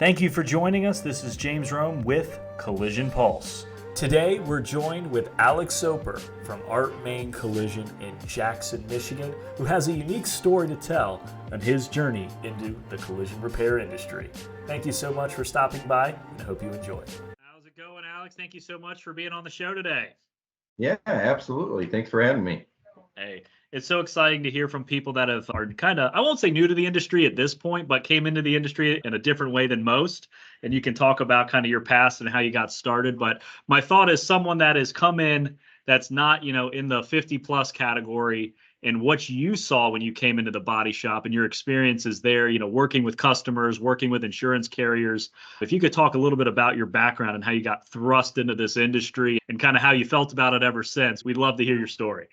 Thank you for joining us. This is James Rome with Collision Pulse. Today we're joined with Alex Soper from Art Main Collision in Jackson, Michigan, who has a unique story to tell on his journey into the collision repair industry. Thank you so much for stopping by, and I hope you enjoy. How's it going, Alex? Thank you so much for being on the show today. Yeah, absolutely. Thanks for having me. Hey, it's so exciting to hear from people that are kind of, I won't say new to the industry at this point, but came into the industry in a different way than most. And you can talk about kind of your past and how you got started. But my thought is someone that has come in that's not, in the 50 plus category, and what you saw when you came into the body shop and your experiences there, working with customers, working with insurance carriers. If you could talk a little bit about your background and how you got thrust into this industry and kind of how you felt about it ever since, we'd love to hear your story.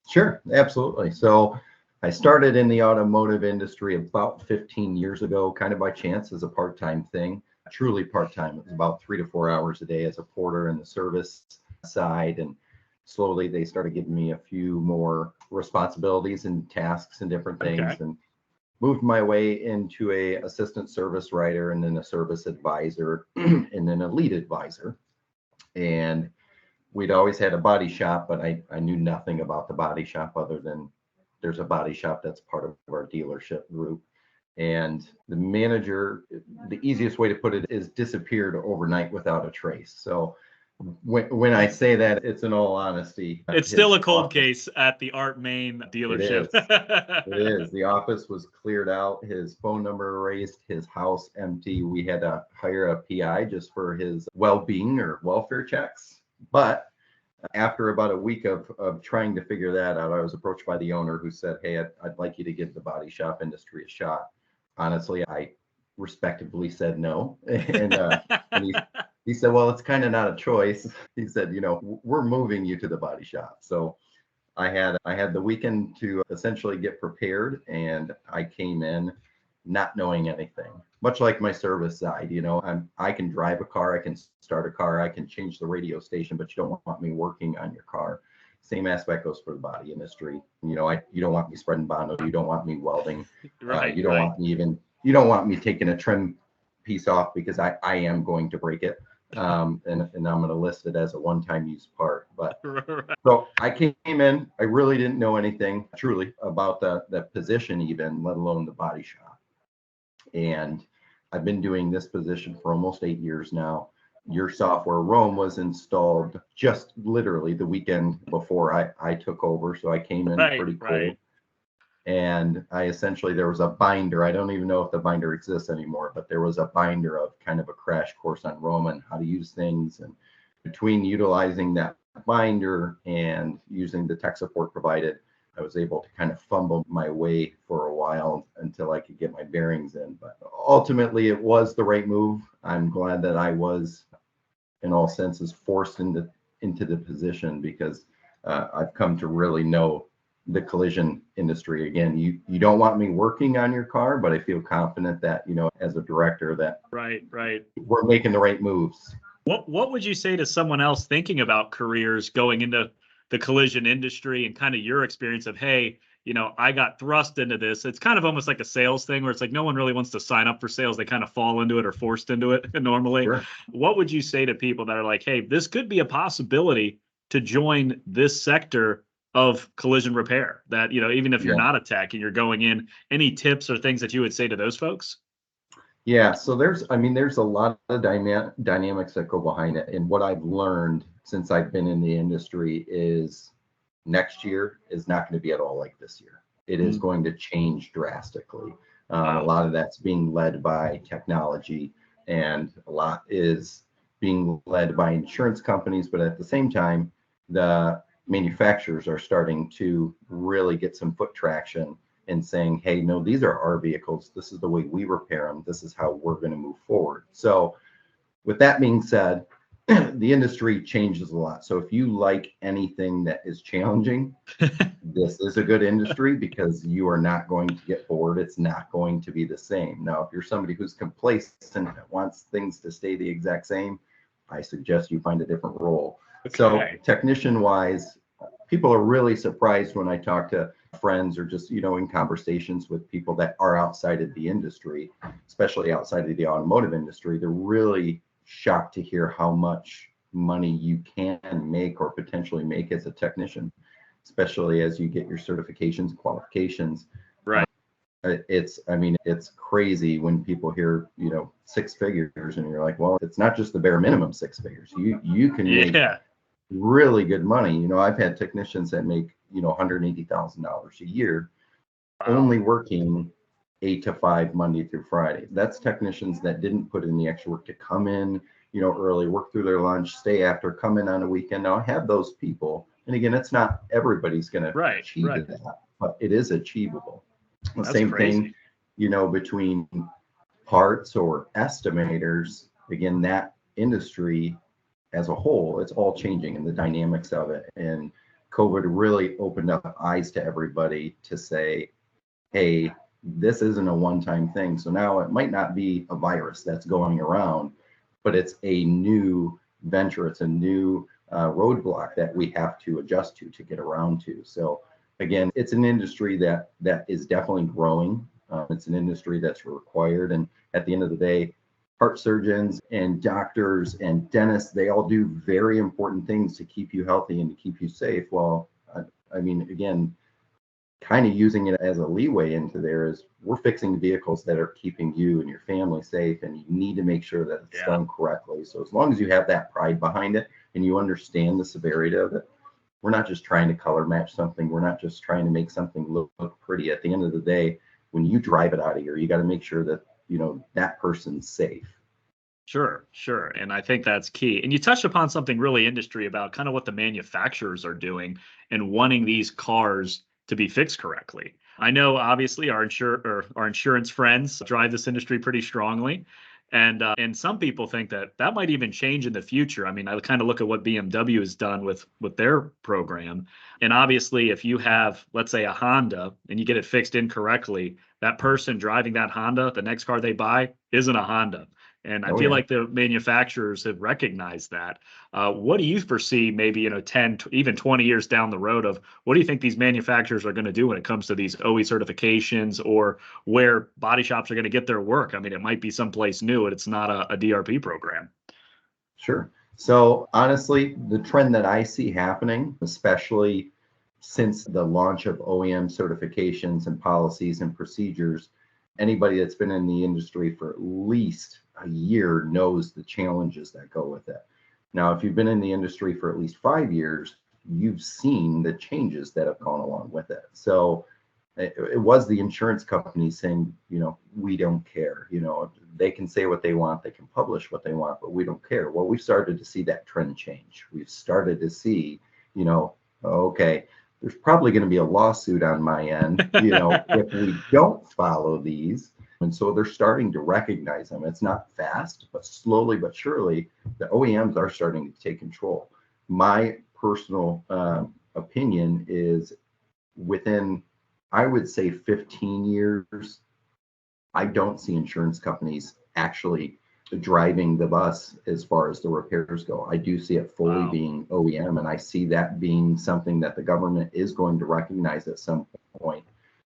Sure, absolutely. So I started in the automotive industry about 15 years ago, kind of by chance as a part-time thing, truly part-time. It was about 3 to 4 hours a day as a porter in the service side. And slowly they started giving me a few more responsibilities and tasks and different things. Okay. And moved my way into a assistant service writer and then a service advisor and then a lead advisor. And we'd always had a body shop, but I knew nothing about the body shop other than there's a body shop that's part of our dealership group. And the manager, the easiest way to put it is disappeared overnight without a trace. So when I say that, it's in all honesty. It's still a cold case at the Art Main dealership. It is. The office was cleared out, his phone number erased, his house empty. We had to hire a PI just for his well-being or welfare checks. But after about a week of trying to figure that out, I was approached by the owner who said, "Hey, I'd like you to give the body shop industry a shot." Honestly, I respectively said no. And he said, "Well, it's kind of not a choice." He said, "We're moving you to the body shop." So I had the weekend to essentially get prepared, and I came in not knowing anything. Much like my service side, I can drive a car, I can start a car, I can change the radio station, but you don't want me working on your car. Same aspect goes for the body industry. You don't want me spreading Bondo, you don't want me welding, Right, you don't right. want me you don't want me taking a trim piece off because I am going to break it. And I'm going to list it as a one-time use part. But so I came in, I really didn't know anything truly about the position even, let alone the body shop. And I've been doing this position for almost 8 years now. Your software, Rome, was installed just literally the weekend before I took over. So I came in pretty cold. Right. And there was a binder. I don't even know if the binder exists anymore, but there was a binder of kind of a crash course on Rome and how to use things. And between utilizing that binder and using the tech support provided, I was able to kind of fumble my way for a while until I could get my bearings in. But ultimately, it was the right move. I'm glad that I was, in all senses, forced into the position because I've come to really know the collision industry. Again, you don't want me working on your car, but I feel confident that, as a director, that Right. we're making the right moves. What would you say to someone else thinking about careers going into the collision industry and kind of your experience of, hey, I got thrust into this? It's kind of almost like a sales thing where it's like no one really wants to sign up for sales. They kind of fall into it or forced into it normally. Sure. What would you say to people that are like, hey, this could be a possibility to join this sector of collision repair, that, even if you're not a tech and you're going in, any tips or things that you would say to those folks? Yeah, so there's a lot of dynamics that go behind it. And what I've learned since I've been in the industry is next year is not going to be at all like this year. It is going to change drastically. Wow. A lot of that's being led by technology, and a lot is being led by insurance companies. But at the same time, the manufacturers are starting to really get some foot traction and saying, hey, no, these are our vehicles. This is the way we repair them. This is how we're going to move forward. So with that being said, the industry changes a lot. So if you like anything that is challenging, this is a good industry because you are not going to get bored. It's not going to be the same. Now, if you're somebody who's complacent and wants things to stay the exact same, I suggest you find a different role. Okay. So technician wise, people are really surprised when I talk to friends or just, in conversations with people that are outside of the industry, especially outside of the automotive industry, they're really shocked to hear how much money you can make or potentially make as a technician, especially as you get your certifications and qualifications. Right. It's crazy when people hear, 6 figures, and you're like, well, it's not just the bare minimum 6 figures. You can make really good money. I've had technicians that make, $180,000 a year, only working 8 to 5 Monday through Friday. That's technicians that didn't put in the extra work to come in, early, work through their lunch, stay after, come in on a weekend. Now I have those people. And again, it's not everybody's going to achieve that, but it is achievable. The same thing, between parts or estimators. Again, that industry as a whole, it's all changing in the dynamics of it. And COVID really opened up eyes to everybody to say, hey, this isn't a one-time thing. So now it might not be a virus that's going around, but it's a new venture. It's a new roadblock that we have to adjust to get around to. So again, it's an industry that is definitely growing. It's an industry that's required. And at the end of the day, heart surgeons and doctors and dentists, they all do very important things to keep you healthy and to keep you safe. Well, again, kind of using it as a leeway into there is we're fixing vehicles that are keeping you and your family safe, and you need to make sure that it's done correctly. So as long as you have that pride behind it and you understand the severity of it, we're not just trying to color match something. We're not just trying to make something look pretty. At the end of the day, when you drive it out of here, you got to make sure that, that person's safe. Sure. And I think that's key. And you touched upon something really industry about kind of what the manufacturers are doing and wanting these cars to be fixed correctly. I know obviously our insurance friends drive this industry pretty strongly. And some people think that might even change in the future. I kind of look at what BMW has done with their program. And obviously, if you have, let's say, a Honda and you get it fixed incorrectly, that person driving that Honda, the next car they buy isn't a Honda. And I feel like the manufacturers have recognized that. What do you foresee maybe, 10, even 20 years down the road of what do you think these manufacturers are going to do when it comes to these OE certifications or where body shops are going to get their work? It might be someplace new and it's not a DRP program. Sure. So honestly, the trend that I see happening, especially since the launch of OEM certifications and policies and procedures, anybody that's been in the industry for at least a year knows the challenges that go with it. Now, if you've been in the industry for at least 5 years, you've seen the changes that have gone along with it. So it was the insurance companies saying, we don't care. They can say what they want, they can publish what they want, but we don't care. Well, we've started to see that trend change. We've started to see, okay, there's probably going to be a lawsuit on my end, if we don't follow these. And so they're starting to recognize them. It's not fast, but slowly but surely, the OEMs are starting to take control. My personal opinion is within, I would say, 15 years, I don't see insurance companies actually driving the bus as far as the repairs go. I do see it fully being OEM, and I see that being something that the government is going to recognize at some point,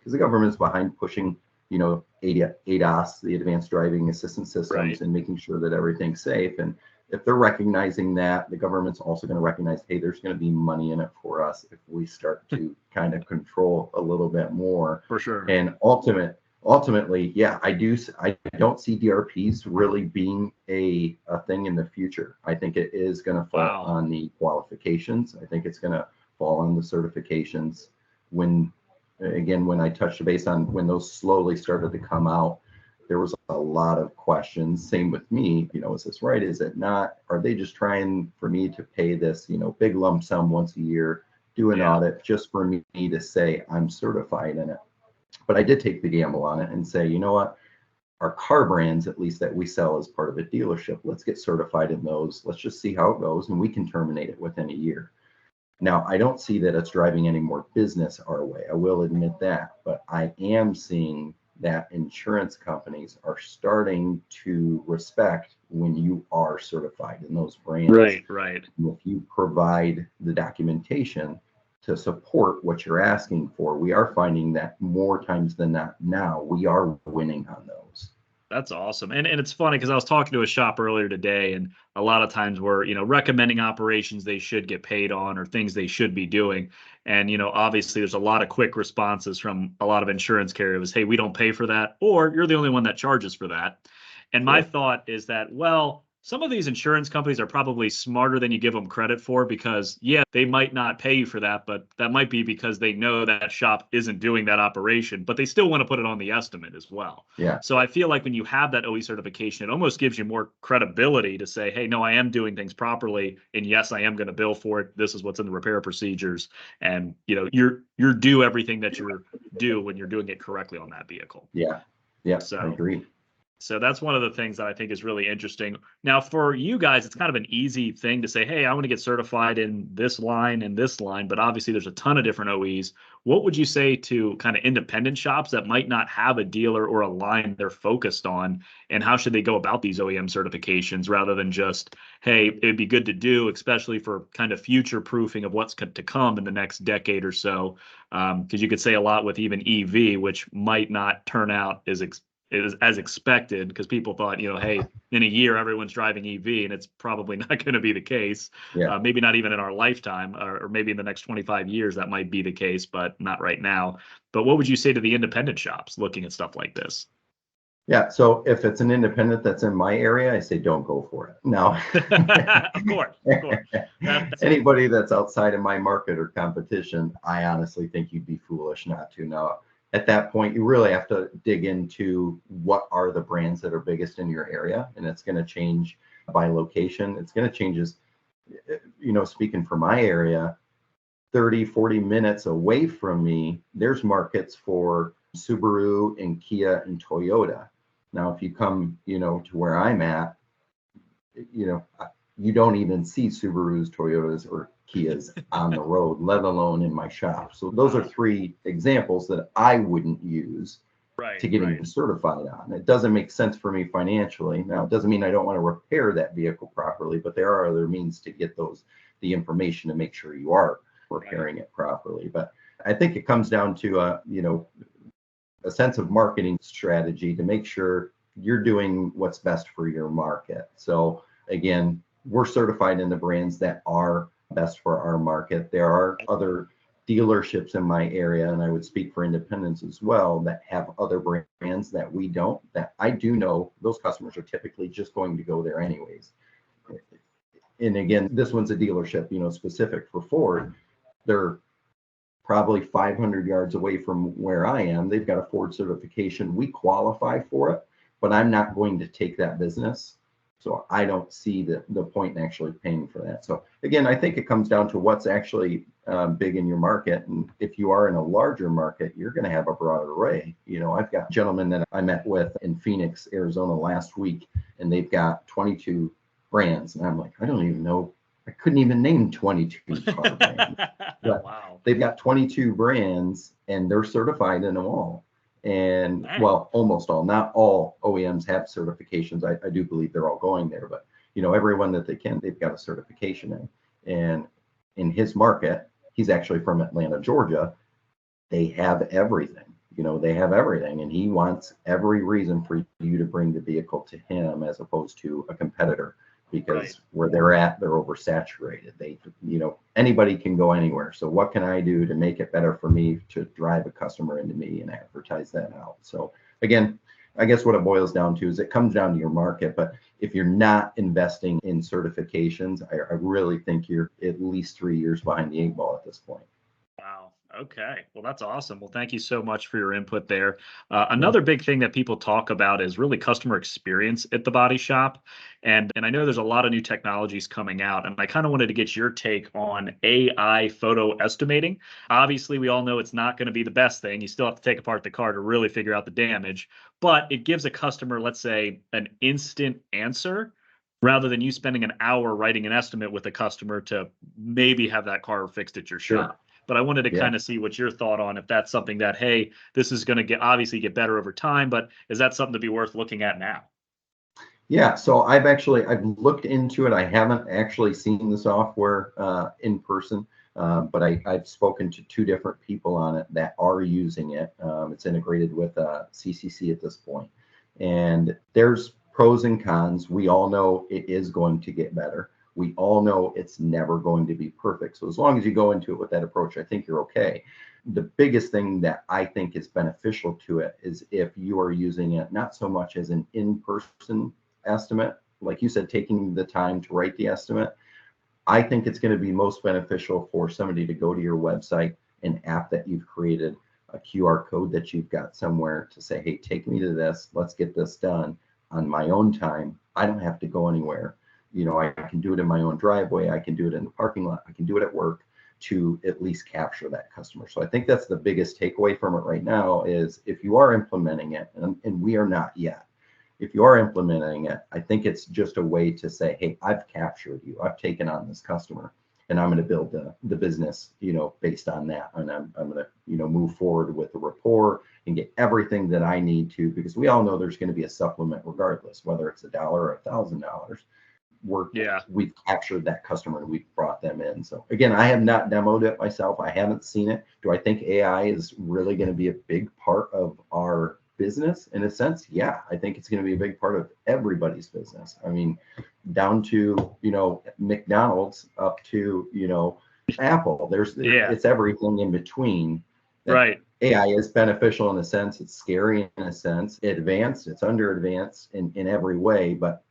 because the government's behind pushing, ADAS, the advanced driving assistance systems, and making sure that everything's safe. And if they're recognizing that, the government's also going to recognize, hey, there's going to be money in it for us if we start to kind of control a little bit more. For sure. And ultimately, I don't see DRPs really being a thing in the future. I think it is going to fall on the qualifications. I think it's going to fall on the certifications. When I touched base on when those slowly started to come out, there was a lot of questions. Same with me, is this right? Is it not? Are they just trying for me to pay this, big lump sum once a year, do an audit just for me to say I'm certified in it? But I did take the gamble on it and say, you know what? Our car brands, at least that we sell as part of a dealership, let's get certified in those. Let's just see how it goes, and we can terminate it within a year. Now, I don't see that it's driving any more business our way. I will admit that, but I am seeing that insurance companies are starting to respect when you are certified in those brands. Right. And if you provide the documentation to support what you're asking for. We are finding that more times than not now we are winning on those. That's awesome. And it's funny because I was talking to a shop earlier today, and a lot of times we're, recommending operations they should get paid on or things they should be doing. And, obviously there's a lot of quick responses from a lot of insurance carriers. Hey, we don't pay for that, or you're the only one that charges for that. And my thought is that, well, some of these insurance companies are probably smarter than you give them credit for, because yeah, they might not pay you for that, but that might be because they know that shop isn't doing that operation, but they still want to put it on the estimate as well. Yeah. So I feel like when you have that OE certification, it almost gives you more credibility to say, hey, no, I am doing things properly, and yes, I am going to bill for it. This is what's in the repair procedures, and you're due everything that you're due when you're doing it correctly on that vehicle. Yeah. I agree. So that's one of the things that I think is really interesting. Now, for you guys, it's kind of an easy thing to say, hey, I want to get certified in this line and this line, but obviously there's a ton of different OEs. What would you say to kind of independent shops that might not have a dealer or a line they're focused on, and how should they go about these OEM certifications rather than just, hey, it'd be good to do, especially for kind of future proofing of what's to come in the next decade or so? Because you could say a lot with even EV, which might not turn out as expected, because people thought, hey, in a year everyone's driving EV, and it's probably not going to be the case. Yeah. Maybe not even in our lifetime, or maybe in the next 25 years that might be the case, but not right now. But what would you say to the independent shops looking at stuff like this? Yeah. So if it's an independent that's in my area, I say don't go for it. No. Of course. Anybody that's outside of my market or competition, I honestly think you'd be foolish not to. Now, at that point, you really have to dig into what are the brands that are biggest in your area, and it's going to change by location. It's going to change as, speaking for my area, 30, 40 minutes away from me, there's markets for Subaru and Kia and Toyota. Now, if you come, to where I'm at, you don't even see Subarus, Toyotas, or Kias on the road, let alone in my shop. So those are three examples that I wouldn't use to getting certified on. It doesn't make sense for me financially. Now, it doesn't mean I don't want to repair that vehicle properly, but there are other means to get the information to make sure you are repairing it properly. But I think it comes down to a sense of marketing strategy to make sure you're doing what's best for your market. So again, we're certified in the brands that are best for our market. There are other dealerships in my area, and I would speak for independents as well, that have other brands that we don't, that I do know those customers are typically just going to go there anyways. And again, this one's a dealership, specific for Ford. They're probably 500 yards away from where I am. They've got a Ford certification. We qualify for it, but I'm not going to take that business. So I don't see the point in actually paying for that. So again, I think it comes down to what's actually big in your market. And if you are in a larger market, you're going to have a broader array. I've got gentlemen that I met with in Phoenix, Arizona last week, and they've got 22 brands. And I'm like, I don't even know. I couldn't even name 22 car brands. But wow. They've got 22 brands and they're certified in them all. And well, almost all, not all OEMs have certifications. I do believe they're all going there, but everyone that they can, they've got a certification in. And in his market, he's actually from Atlanta, Georgia. They have everything. They have everything, and he wants every reason for you to bring the vehicle to him as opposed to a competitor, because where they're at, they're oversaturated. Anybody can go anywhere. So what can I do to make it better for me to drive a customer into me and advertise that out? So again, I guess what it boils down to is it comes down to your market. But if you're not investing in certifications, I really think you're at least 3 years behind the 8 ball at this point. Wow. Okay. Well, that's awesome. Well, thank you so much for your input there. Another big thing that people talk about is really customer experience at the body shop. And I know there's a lot of new technologies coming out, and I kind of wanted to get your take on AI photo estimating. Obviously, we all know it's not going to be the best thing. You still have to take apart the car to really figure out the damage, but it gives a customer, let's say, an instant answer, rather than you spending an hour writing an estimate with a customer to maybe have that car fixed at your shop. But I wanted to kind of see what your thought on, if that's something that, hey, this is going to obviously get better over time, but is that something to be worth looking at now? Yeah, so I've looked into it. I haven't actually seen the software in person, But I've spoken to 2 different people on it that are using it. It's integrated with CCC at this point. And there's pros and cons. We all know it is going to get better. We all know it's never going to be perfect. So as long as you go into it with that approach, I think you're okay. The biggest thing that I think is beneficial to it is if you are using it not so much as an in-person estimate, like you said, taking the time to write the estimate. I think it's going to be most beneficial for somebody to go to your website, an app that you've created, a QR code that you've got somewhere to say, hey, take me to this. Let's get this done on my own time. I don't have to go anywhere. I can do it in my own driveway. I can do it in the parking lot. I can do it at work to at least capture that customer. So I think that's the biggest takeaway from it right now is if you are implementing it, and we are not yet, if you are implementing it, I think it's just a way to say, hey, I've captured you. I've taken on this customer and I'm going to build the business, based on that. And I'm going to, move forward with the rapport and get everything that I need to, because we all know there's going to be a supplement regardless, whether it's $1 or $1,000. We've captured that customer and we've brought them in. So again, I have not demoed it myself. I haven't seen it. Do I think AI is really going to be a big part of our business in a sense? Yeah, I think it's going to be a big part of everybody's business. I mean, down to, McDonald's up to, Apple. It's everything in between. Right. AI is beneficial in a sense. It's scary in a sense. It's under advanced in every way, but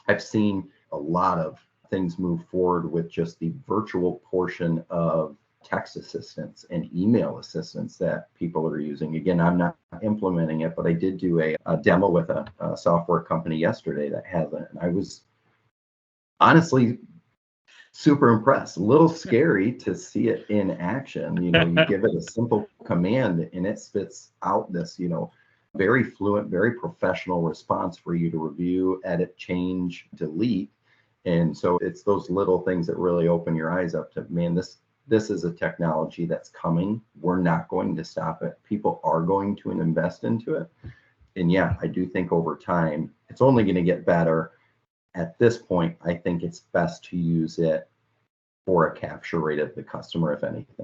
I've seen a lot of things move forward with just the virtual portion of text assistants and email assistants that people are using. Again, I'm not implementing it, but I did do a demo with a software company yesterday that has it. And I was honestly super impressed. A little scary to see it in action. You give it a simple command and it spits out this, very fluent, very professional response for you to review, edit, change, delete. And so it's those little things that really open your eyes up to, man, this is a technology that's coming. We're not going to stop it. People are going to invest into it. And yeah, I do think over time, it's only going to get better. At this point, I think it's best to use it for a capture rate of the customer, if anything.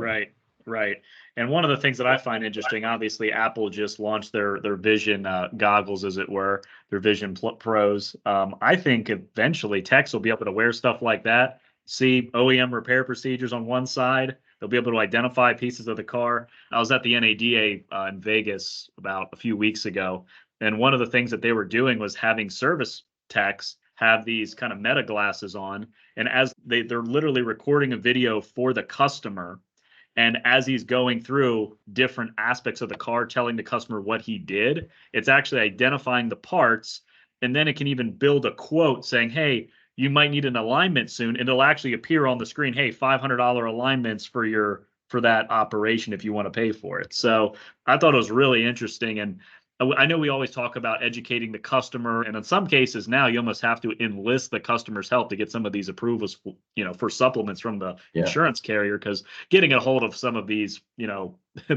Right. And one of the things that I find interesting, obviously, Apple just launched their Vision goggles, as it were, their Vision Pros. I think eventually techs will be able to wear stuff like that, see OEM repair procedures on one side. They'll be able to identify pieces of the car. I was at the NADA in Vegas about a few weeks ago, and one of the things that they were doing was having service techs have these kind of meta glasses on, and as they're literally recording a video for the customer. And as he's going through different aspects of the car, telling the customer what he did, it's actually identifying the parts. And then it can even build a quote saying, hey, you might need an alignment soon. And it'll actually appear on the screen, hey, $500 alignments for that operation if you want to pay for it. So I thought it was really interesting. And I know we always talk about educating the customer, and in some cases now you almost have to enlist the customer's help to get some of these approvals, for supplements from the insurance carrier, because getting a hold of some of these,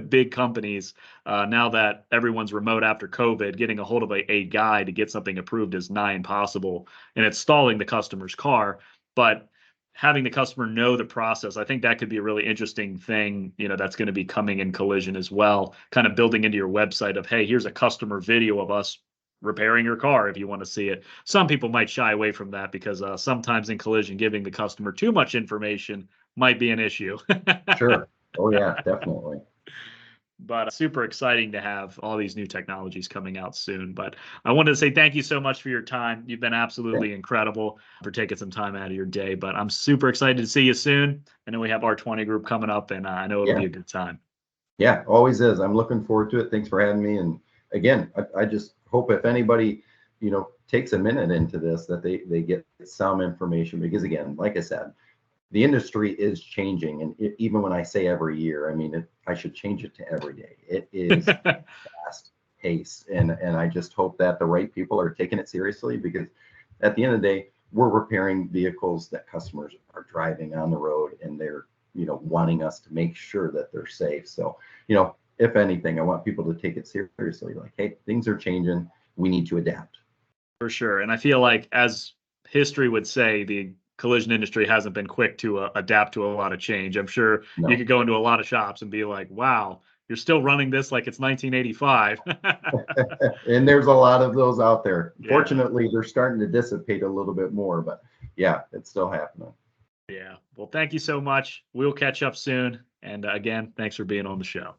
big companies, now that everyone's remote after COVID, getting a hold of a guy to get something approved is nigh impossible, and it's stalling the customer's car. But having the customer know the process, I think that could be a really interesting thing, that's going to be coming in Collision as well, kind of building into your website of, hey, here's a customer video of us repairing your car if you want to see it. Some people might shy away from that because sometimes in Collision, giving the customer too much information might be an issue. Sure. Oh yeah, definitely. But super exciting to have all these new technologies coming out soon. But I wanted to say thank you so much for your time. You've been absolutely incredible for taking some time out of your day. But I'm super excited to see you soon. I know we have our 20 group coming up, and I know it'll be a good time. Yeah, always is. I'm looking forward to it. Thanks for having me. And again, I just hope if anybody, takes a minute into this, that they get some information, because again, like I said, the industry is changing. And even when I say every year, I mean, I should change it to every day. It is fast paced. And I just hope that the right people are taking it seriously, because at the end of the day, we're repairing vehicles that customers are driving on the road, and they're, wanting us to make sure that they're safe. So, if anything, I want people to take it seriously. Like, hey, things are changing. We need to adapt. For sure. And I feel like, as history would say, the collision industry hasn't been quick to adapt to a lot of change. I'm sure you could go into a lot of shops and be like, wow, you're still running this like it's 1985. And there's a lot of those out there. Yeah. Fortunately, they're starting to dissipate a little bit more, but yeah, it's still happening. Yeah. Well, thank you so much. We'll catch up soon. And again, thanks for being on the show.